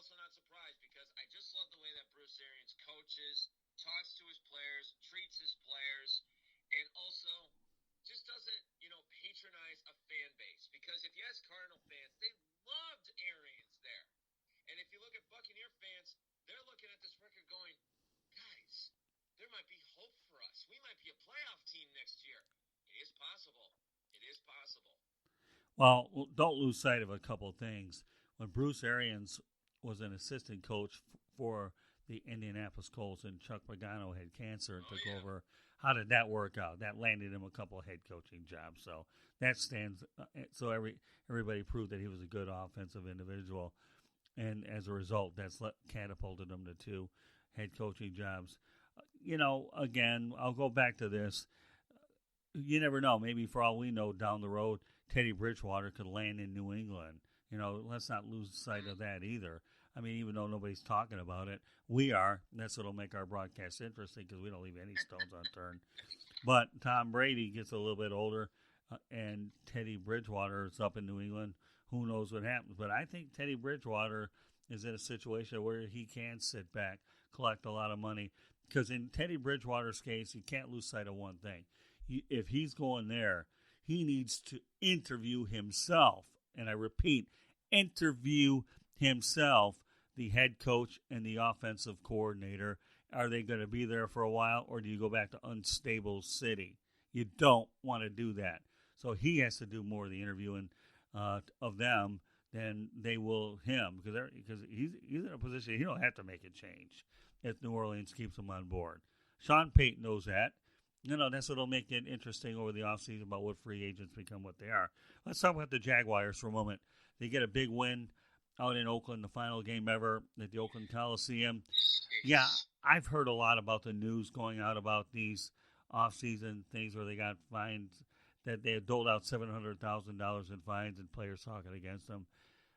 also not surprised because I just love the way that Bruce Arians coaches, talks to his players, treats his players, and also just doesn't, patronize a fan base. Because if you ask Cardinal fans, they loved Arians there. And if you look at Buccaneer fans, they're looking at this record going, guys, there might be hope for us. We might be a playoff team next year. It is possible. It is possible. Well, don't lose sight of a couple of things. When Bruce Arians was an assistant coach for the Indianapolis Colts and Chuck Pagano had cancer and took over, how did that work out? That landed him a couple of head coaching jobs. So that stands. So everybody proved that he was a good offensive individual, and as a result, that's catapulted him to 2 head coaching jobs. Again, I'll go back to this. You never know. Maybe for all we know, down the road, Teddy Bridgewater could land in New England. Let's not lose sight of that either. I mean, even though nobody's talking about it, we are. That's what'll make our broadcast interesting because we don't leave any stones unturned. But Tom Brady gets a little bit older, and Teddy Bridgewater is up in New England. Who knows what happens? But I think Teddy Bridgewater is in a situation where he can sit back, collect a lot of money. Because in Teddy Bridgewater's case, you can't lose sight of one thing. If he's going there, he needs to interview himself. And I repeat, interview himself, the head coach and the offensive coordinator. Are they going to be there for a while, or do you go back to unstable city? You don't want to do that. So he has to do more of the interviewing of them than they will him, because he's in a position he don't have to make a change if New Orleans keeps him on board. Sean Payton knows that. That's what'll make it interesting over the offseason about what free agents become what they are. Let's talk about the Jaguars for a moment. They get a big win out in Oakland, the final game ever at the Oakland Coliseum. Yeah, I've heard a lot about the news going out about these offseason things where they got fined, that they had doled out $700,000 in fines and players talking against them.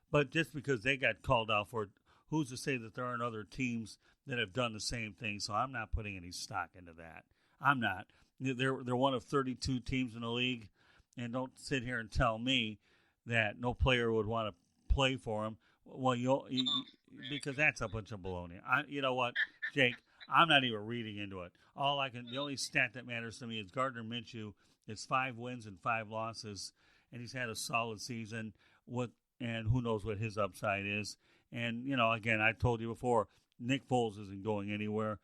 But just because they got called out for it, who's to say that there aren't other teams that have done the same thing? So I'm not putting any stock into that. I'm not. They're one of 32 teams in the league, and don't sit here and tell me that no player would want to play for them. Well, because that's a bunch of baloney. You know what, Jake? I'm not even reading into it. The only stat that matters to me is Gardner Minshew. It's 5 wins and 5 losses, and he's had a solid season. And who knows what his upside is? And again, I told you before, Nick Foles isn't going anywhere.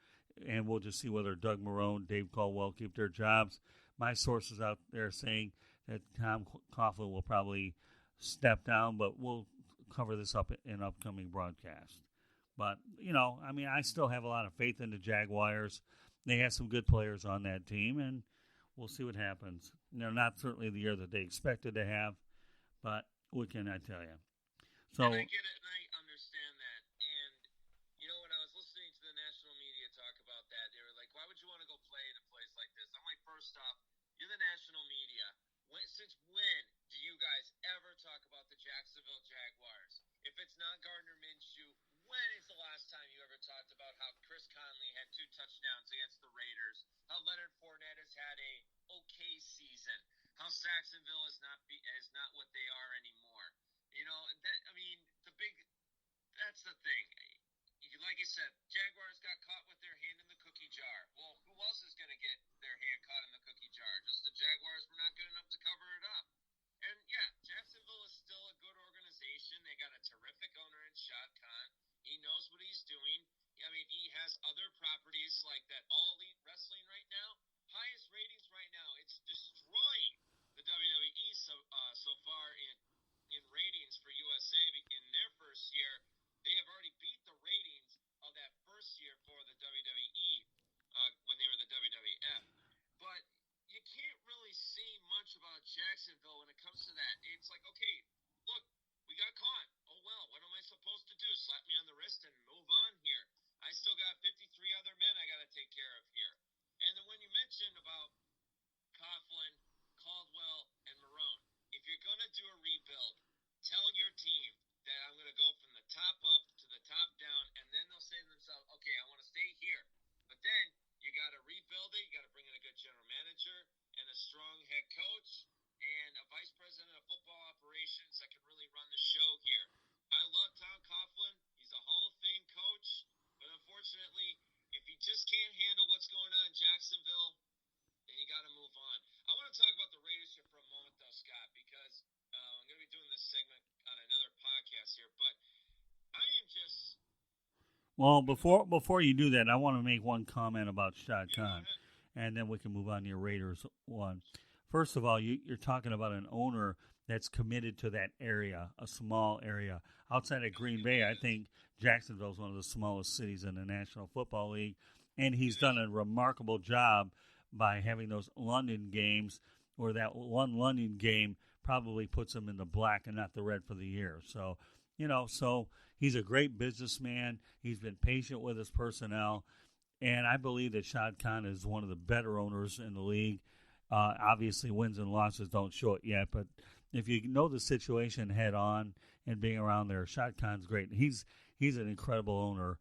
And we'll just see whether Doug Marrone, Dave Caldwell keep their jobs. My sources out there saying that Tom Coughlin will probably step down, but we'll cover this up in upcoming broadcasts. But, I still have a lot of faith in the Jaguars. They have some good players on that team, and we'll see what happens. Not certainly the year that they expected to have, but what can I tell you? So, and I get it, and I understand that. And, when I was listening to the national media talk about that, they were like, why would you want to go play in a place like this? I'm like, first off, you're the national media. Since when do you guys ever talk about the Jacksonville Jaguars? If it's not Gardner Minshew, when is the last time you ever talked about how Chris Conley had 2 touchdowns against the Raiders, how Leonard Fournette has had a okay season, how Saxonville is not what they are anymore? That's the thing. Like you said, Jaguars got caught with their hand in the cookie jar. Well, who else is going to get their hand caught in the cookie jar? Just the Jaguars were not good enough to cover it up. And, yeah, Jacksonville is still a good organization. They got a terrific owner in Shad Khan. He knows what he's doing. He has other properties like that All Elite Wrestling right now. Highest ratings right now. It's destroying the WWE so far in ratings for USA in their first year. They have already beat the ratings of that first year for the WWE when they were the WWF. But you can't really say much about Jacksonville when it comes to that. It's like, okay, look, we got caught. Oh, well, what am I supposed to do? Slap me on the wrist and move on here. I still got 53 other men I got to take care of here. And then when you mentioned about Coughlin, Caldwell, and Marrone, if you're going to do a rebuild, Well, before you do that, I want to make one comment about Shad Yeah, go Khan, ahead. and then we can move on to your Raiders one. First of all, you're talking about an owner that's committed to that area, a small area. Outside of No, he Green Bay, really I is. think Jacksonville's one of the smallest cities in the National Football League, and It he's done is. a remarkable job by having those London games, where that one London game probably puts him in the black and not the red for the year. So, so he's a great businessman. He's been patient with his personnel, and I believe that Shad Khan is one of the better owners in the league. Obviously, wins and losses don't show it yet, but if you know the situation head on and being around there, Shad Khan's great. He's an incredible owner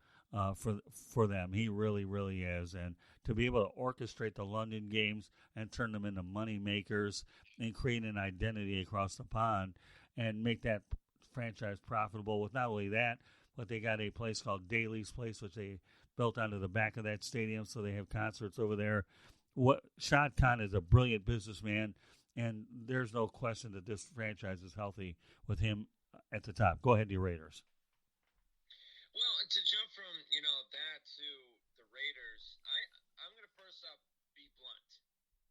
for them. He really, really is, and to be able to orchestrate the London games and turn them into money makers and create an identity across the pond and make that franchise profitable. With not only that, but they got a place called Daly's Place, which they built onto the back of that stadium, so they have concerts over there. What Shad Khan is a brilliant businessman, and there's no question that this franchise is healthy with him at the top. Go ahead, you Raiders. Well, to jump from that to the Raiders, I'm gonna first up be blunt.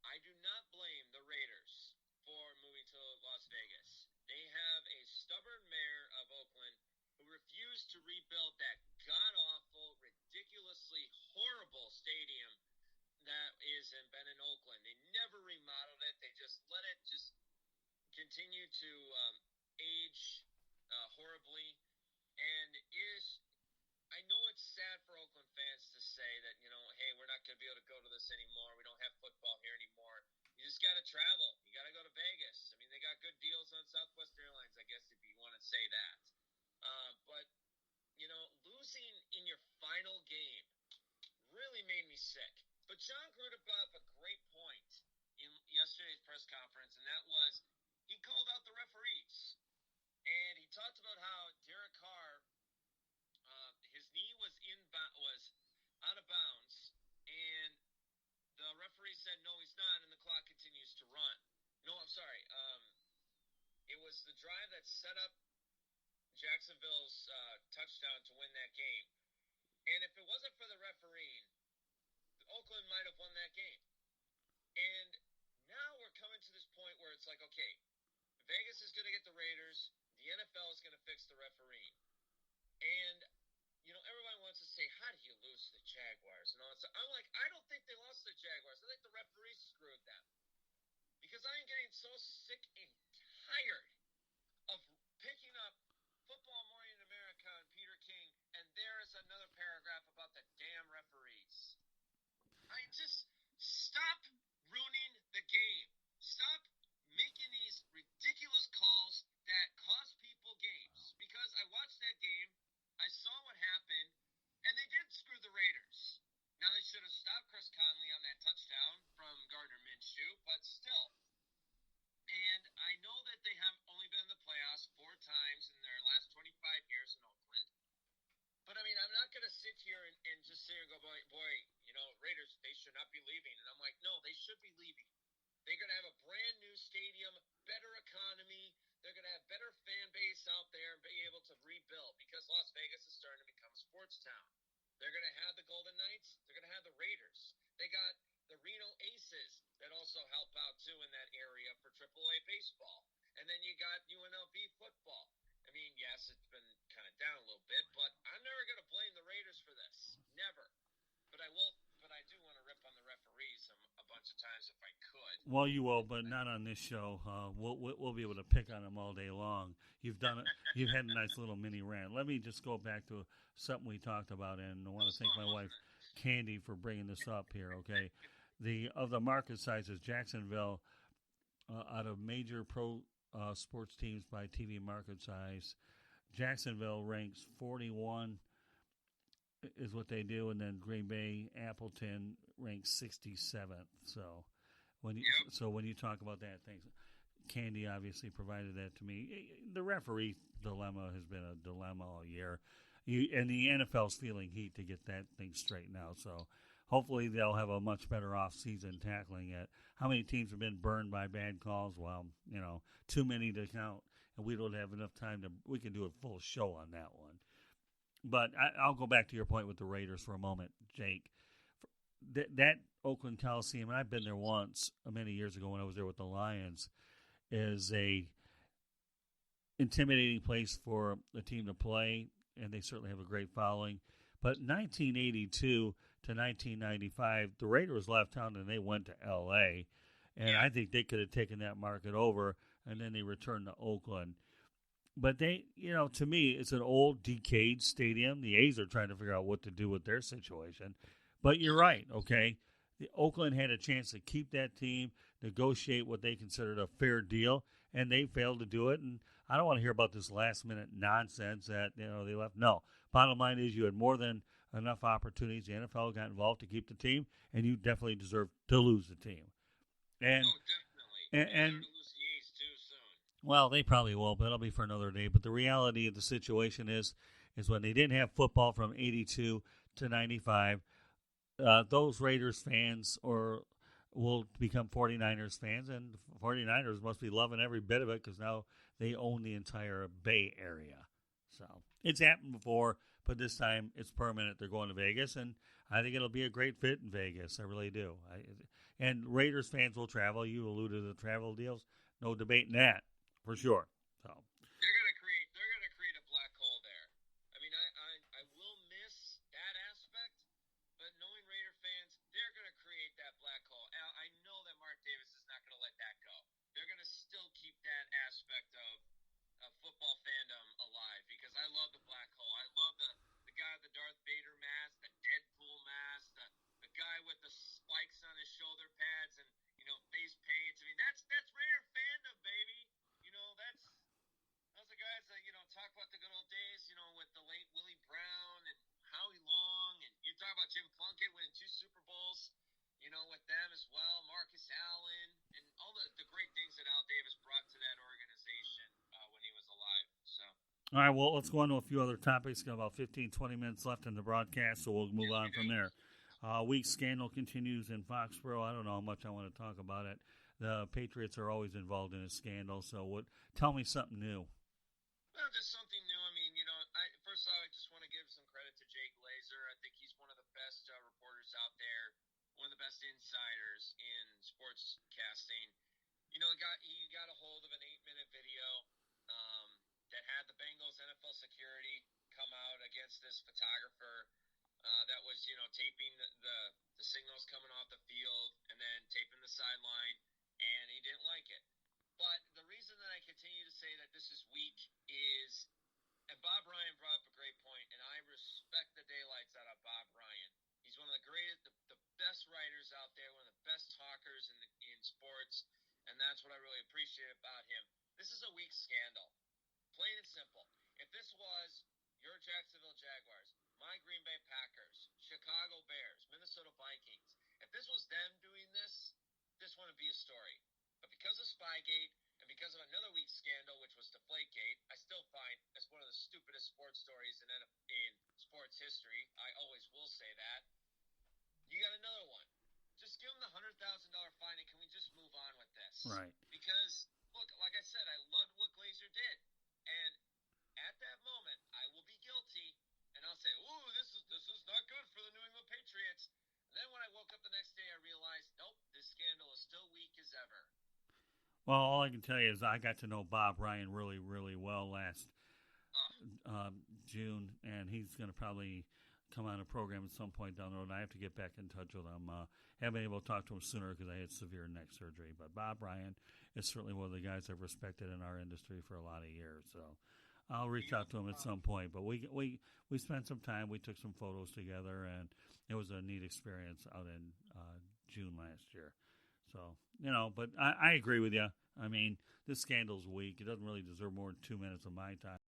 I do not blame the Raiders for moving to Las Vegas. They have a stubborn mayor of Oakland who refused to rebuild that god awful, ridiculously horrible stadium that been in Oakland. They never remodeled it. They just let it just continue to age horribly. And is I know it's sad for Oakland fans to say that hey, we're not going to be able to go to this anymore. We don't have football here anymore. You just got to travel. You got to go to Vegas. I mean, they got good deals on Southwest Airlines, I guess, if you want to say that. But losing in your final game really made me sick. But John Gruden brought up a great point in yesterday's press conference, and that was he called out the referees. And he talked about how Derek Carr, his knee was out of bounds, and the referee said no, he's not, and the clock continues to run. No, I'm sorry. It was the drive that set up Jacksonville's touchdown to win that game. And if it wasn't for the refereeing, Oakland might have won that game. And now we're coming to this point where it's like, okay, Vegas is going to get the Raiders. The NFL is going to fix the refereeing. And, everyone wants to say, how do you lose to the Jaguars and all that stuff? I'm like, I don't think they lost to the Jaguars. I think the referees screwed them. Because I am getting so sick and tired of picking up Football Morning in America and Peter King, and there is another paragraph about the damn referees. I just stop ruining the game. Stop making these ridiculous calls that cost people games. Because I watched that game, I saw what happened, and they did screw the Raiders. Now they should have stopped Chris Conley on that touchdown from Gardner Minshew, but still. And I know that they have only been in the playoffs 4 times in their last 25 years in Oakland. But I mean, I'm not going to sit here and just sit here and go, boy, Raiders, they should not be leaving. And I'm like, no, they should be leaving. They're going to have a brand new stadium, better economy. They're going to have better fan base out there and be able to rebuild because Las Vegas is starting to become a sports town. They're going to have the Golden Knights. They're going to have the Raiders. They got the Reno Aces that also help out too in that area for AAA baseball. And then you got UNLV football. I mean, yes, it's been kind of down a little bit, but I'm never going to blame the Raiders for this. Never. But I will. But I do want to rip on the referees a bunch of times if I could. Well, you will, but not on this show. We'll be able to pick on them all day long. You've done it. You've had a nice little mini rant. Let me just go back to something we talked about, and I want to thank my wife, Candy, for bringing this up here. Okay, the market sizes, Jacksonville, out of major pro sports teams by TV market size, Jacksonville ranks 41 is what they do, and then Green Bay, Appleton ranks 67th. When you talk about that, thanks. Candy obviously provided that to me. The referee dilemma has been a dilemma all year, and the NFL's feeling heat to get that thing straightened out. So hopefully they'll have a much better offseason tackling it. How many teams have been burned by bad calls? Well, too many to count, and we don't have enough time to. We can do a full show on that one. But I'll go back to your point with the Raiders for a moment, Jake. That Oakland Coliseum, and I've been there once many years ago when I was there with the Lions, is a intimidating place for a team to play, and they certainly have a great following. But 1982 to 1995, the Raiders left town and they went to L.A., and I think they could have taken that market over, and then they returned to Oakland. But they, to me, it's an old, decayed stadium. The A's are trying to figure out what to do with their situation. But you're right, okay? The Oakland had a chance to keep that team, negotiate what they considered a fair deal, and they failed to do it. And I don't want to hear about this last-minute nonsense that, they left. No. Bottom line is you had more than enough opportunities. The NFL got involved to keep the team, and you definitely deserve to lose the team. And, definitely. And to lose the A's too soon. Well, they probably will, but it'll be for another day. But the reality of the situation is when they didn't have football from 82 to 95, those Raiders fans will become 49ers fans, and 49ers must be loving every bit of it because now they own the entire Bay Area. So it's happened before, but this time it's permanent. They're going to Vegas, and I think it'll be a great fit in Vegas. I really do. And Raiders fans will travel. You alluded to the travel deals. No debating that, for sure. So they're gonna create a black hole there. I mean, I will miss that aspect, but knowing Raider fans, they're gonna create that black hole. I know that Mark Davis is not gonna let that go. They're gonna still keep that aspect of football fandom alive because I love the black hole. I love the guy with the Darth Vader mask, the Deadpool mask, the guy with the spikes on his shoulder pads and face paints. I mean, that's Raider fandom, baby. Those are guys that talk about the good old days. With the late Willie Brown and Howie Long, and you talk about Jim Plunkett winning 2 Super Bowls. With them as well, Marcus Allen, and all the great things that Al Davis brought to that organization when he was alive. So. All right, well, let's go on to a few other topics. Got about 15, 20 minutes left in the broadcast, so we'll move on from there. Week scandal continues in Foxborough. I don't know how much I want to talk about it. The Patriots are always involved in a scandal, so tell me something new. Well, just something new. I mean, first off, I just want to give some credit to Jake Glazer. I think he's one of the best reporters out there, one of the best insiders in sports casting. He got a hold of an 8-minute video that had the Bengals NFL security come out against this photographer that was, taping the signals coming off the field and then taping the sideline, and he didn't like it. But the reason that I continue to say that this is weak is, and Bob Ryan brought up a great point, and I respect the daylights out of Bob Ryan. He's one of the greatest, the best writers out there, one of the best talkers in sports, and that's what I really appreciate about him. This is a weak scandal, plain and simple. If this was your Jacksonville Jaguars, my Green Bay Packers, Chicago Bears, Minnesota Vikings, if this was them doing this wouldn't be a story. But because of Spygate and because of another weak scandal, which was Deflategate, I still find it's one of the stupidest sports stories in sports history. I always will say that. You got another one. Just give them the $100,000 fine, and can we just move on with this? Right. Because, look, like I said, I loved what Glazer did. And at that moment, I will be guilty, and I'll say, ooh, this is not good for the New England Patriots. And then when I woke up the next day, I realized, nope, this scandal is still weak as ever. Well, all I can tell you is I got to know Bob Ryan really, really well last June, and he's going to probably come on a program at some point down the road. I have to get back in touch with him. Haven't been able to talk to him sooner because I had severe neck surgery. But Bob Ryan is certainly one of the guys I've respected in our industry for a lot of years. So I'll reach out to him at some point. But we spent some time. We took some photos together, and it was a neat experience out in June last year. So, but I agree with you. I mean, this scandal's weak. It doesn't really deserve more than 2 minutes of my time.